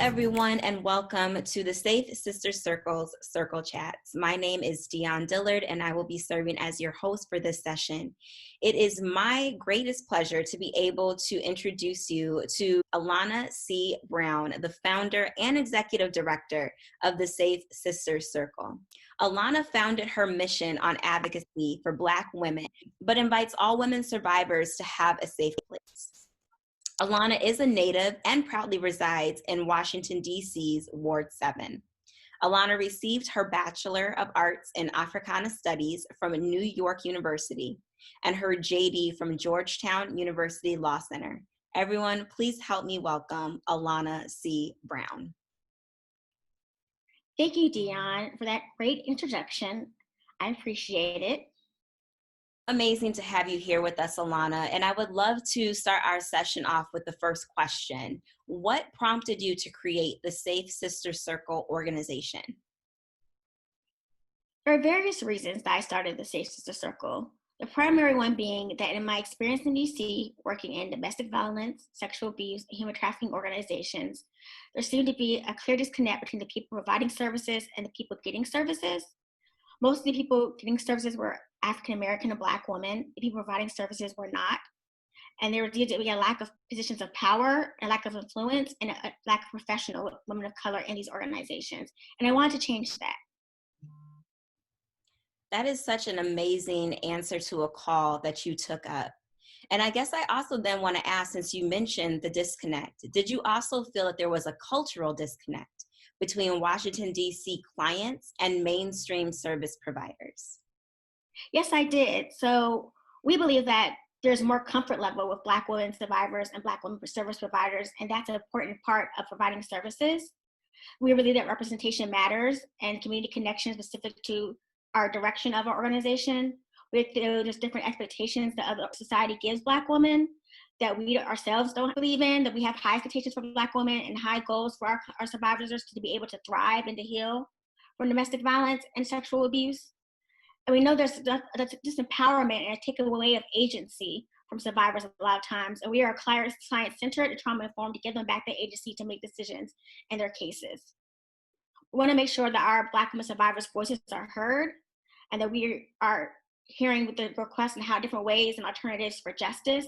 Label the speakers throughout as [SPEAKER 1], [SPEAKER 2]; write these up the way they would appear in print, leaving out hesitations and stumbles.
[SPEAKER 1] everyone, and welcome to the Safe Sister Circle's Circle Chats. My name is Dion Dillard, and I will be serving as your host for this session. It is my greatest pleasure to be able to introduce you to Alana C. Brown, the founder and executive director of the Safe Sister Circle. Alana founded her mission on advocacy for Black women, but invites all women survivors to have a safe place. Alana is a native and proudly resides in Washington, D.C.'s Ward 7. Alana received her Bachelor of Arts in Africana Studies from New York University and her JD from Georgetown University Law Center. Everyone, please help me welcome Alana C. Brown.
[SPEAKER 2] Thank you, Dion, for that great introduction. I appreciate it.
[SPEAKER 1] Amazing to have you here with us, Alana. And I would love to start our session off with the first question. What prompted you to create the Safe Sister Circle organization?
[SPEAKER 2] There are various reasons that I started the Safe Sister Circle. The primary one being that in my experience in DC, working in domestic violence, sexual abuse, and human trafficking organizations, there seemed to be a clear disconnect between the people providing services and the people getting services. Most of the people getting services were African American and Black women. The people providing services were not. And there was a lack of positions of power, a lack of influence, and a lack of professional women of color in these organizations. And I wanted to change that.
[SPEAKER 1] That is such an amazing answer to a call that you took up. And I guess I also then want to ask, since you mentioned the disconnect, did you also feel that there was a cultural disconnect between Washington, D.C. clients and mainstream service providers?
[SPEAKER 2] Yes, I did. So we believe that there's more comfort level with Black women survivors and Black women service providers, and that's an important part of providing services. We believe that representation matters and community connection specific to our direction of our organization. There's different expectations that other society gives Black women that we ourselves don't believe in, that we have high expectations for Black women and high goals for our survivors to be able to thrive and to heal from domestic violence and sexual abuse. And we know there's disempowerment and a taking away of agency from survivors a lot of times. And we are client-centered and trauma-informed to give them back the agency to make decisions in their cases. We want to make sure that our Black women survivors' voices are heard and that we are hearing the requests and how different ways and alternatives for justice.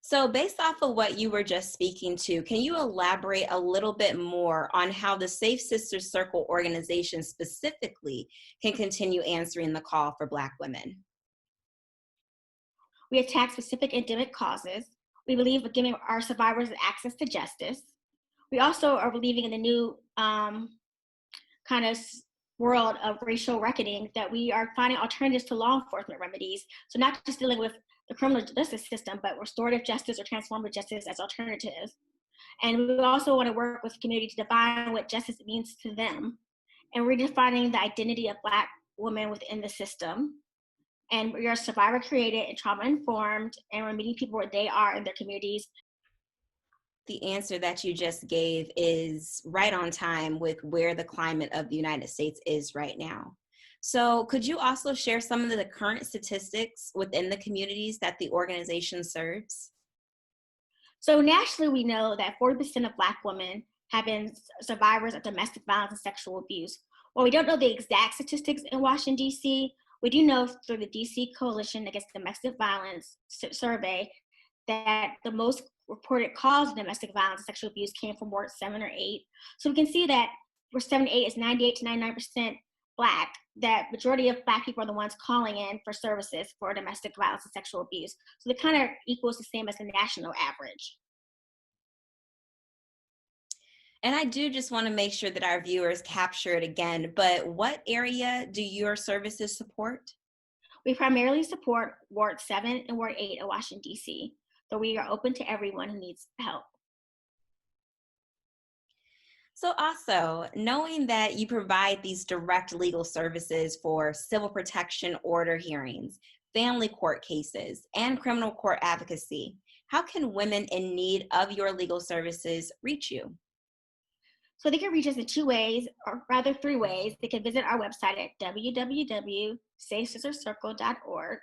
[SPEAKER 1] So based off of what you were just speaking to, can you elaborate a little bit more on how the Safe Sister Circle organization specifically can continue answering the call for Black women?
[SPEAKER 2] We attack specific endemic causes. We believe in giving our survivors access to justice. We also are believing in the new kind of world of racial reckoning, that we are finding alternatives to law enforcement remedies. So not just dealing with the criminal justice system, but restorative justice or transformative justice as alternatives. And we also want to work with the community to define what justice means to them and redefining the identity of Black women within the system. And we are survivor created and trauma informed, and we're meeting people where they are in their communities.
[SPEAKER 1] The answer that you just gave is right on time with where the climate of the United States is right now. So could you also share some of the current statistics within the communities that the organization serves?
[SPEAKER 2] So nationally, we know that 40% of Black women have been survivors of domestic violence and sexual abuse. While we don't know the exact statistics in Washington, D.C., we do know through the D.C. Coalition Against Domestic Violence survey that the most reported cause of domestic violence and sexual abuse came from Ward 7 or 8. So we can see that Ward 7 and 8 is 98 to 99% Black, that majority of Black people are the ones calling in for services for domestic violence and sexual abuse. So it kind of equals the same as the national average.
[SPEAKER 1] And I do just want to make sure that our viewers capture it again, but what area do your services support?
[SPEAKER 2] We primarily support Ward 7 and Ward 8 of Washington, D.C., so we are open to everyone who needs help.
[SPEAKER 1] So also, knowing that you provide these direct legal services for civil protection order hearings, family court cases, and criminal court advocacy, how can women in need of your legal services reach you?
[SPEAKER 2] So they can reach us in 2 ways, or rather 3 ways. They can visit our website at www.safesistercircle.org.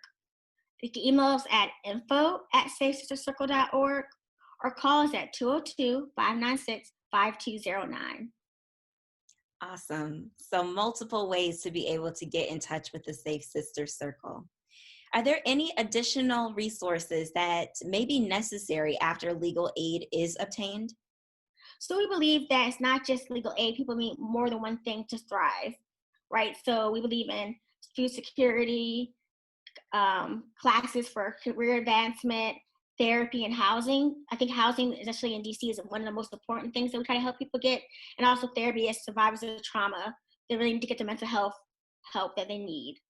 [SPEAKER 2] They can email us at info@safesistercircle.org or call us at 202-596-5655. 5209.
[SPEAKER 1] Awesome. So multiple ways to be able to get in touch with the Safe Sisters Circle. Are there any additional resources that may be necessary after legal aid is obtained?
[SPEAKER 2] So we believe that it's not just legal aid. People need more than one thing to thrive, right? So we believe in food security, classes for career advancement, therapy, and housing. I think housing, especially in DC, is one of the most important things that we try to help people get. And also therapy as survivors of trauma. They really need to get the mental health help that they need.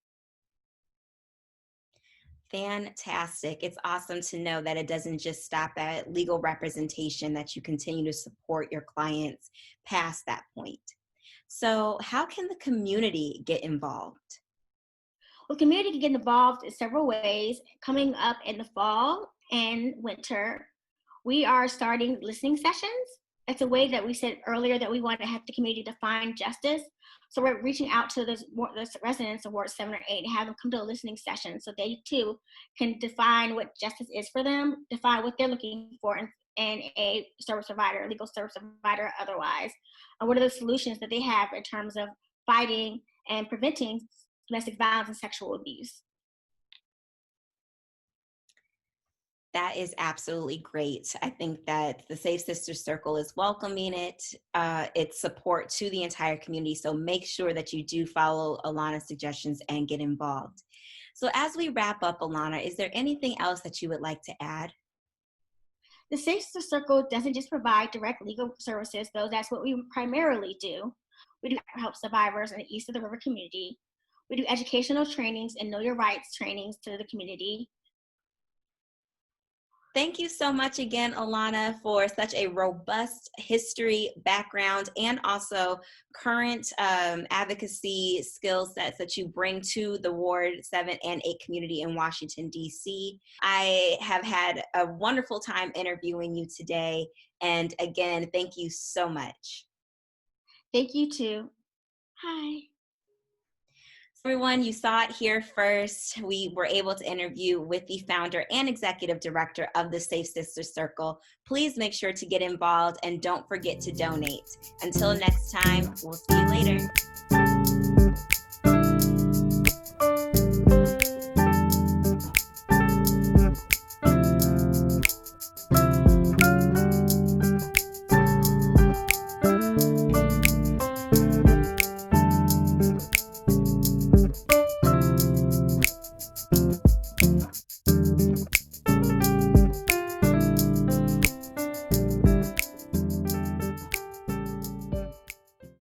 [SPEAKER 1] Fantastic. It's awesome to know that it doesn't just stop at legal representation, that you continue to support your clients past that point. So, how can the community get involved?
[SPEAKER 2] Well, community can get involved in several ways. Coming up in the fall and winter, we are starting listening sessions. It's a way that we said earlier that we want to have the community define justice. So we're reaching out to the residents of Ward 7 or 8 and have them come to a listening session so they too can define what justice is for them, define what they're looking for in a service provider, legal service provider, otherwise. And what are the solutions that they have in terms of fighting and preventing domestic violence and sexual abuse.
[SPEAKER 1] That is absolutely great. I think that the Safe Sisters Circle is welcoming it, its support to the entire community. So make sure that you do follow Alana's suggestions and get involved. So as we wrap up, Alana, is there anything else that you would like to add?
[SPEAKER 2] The Safe Sister Circle doesn't just provide direct legal services, though that's what we primarily do. We do help survivors in the East of the River community. We do educational trainings and know your rights trainings to the community.
[SPEAKER 1] Thank you so much again, Alana, for such a robust history background and also current advocacy skill sets that you bring to the Ward 7 and 8 community in Washington, D.C. I have had a wonderful time interviewing you today. And again, thank you so much.
[SPEAKER 2] Thank you too. Hi.
[SPEAKER 1] Everyone, you saw it here first. We were able to interview with the founder and executive director of the Safe Sisters Circle. Please make sure to get involved and don't forget to donate. Until next time, we'll see you later.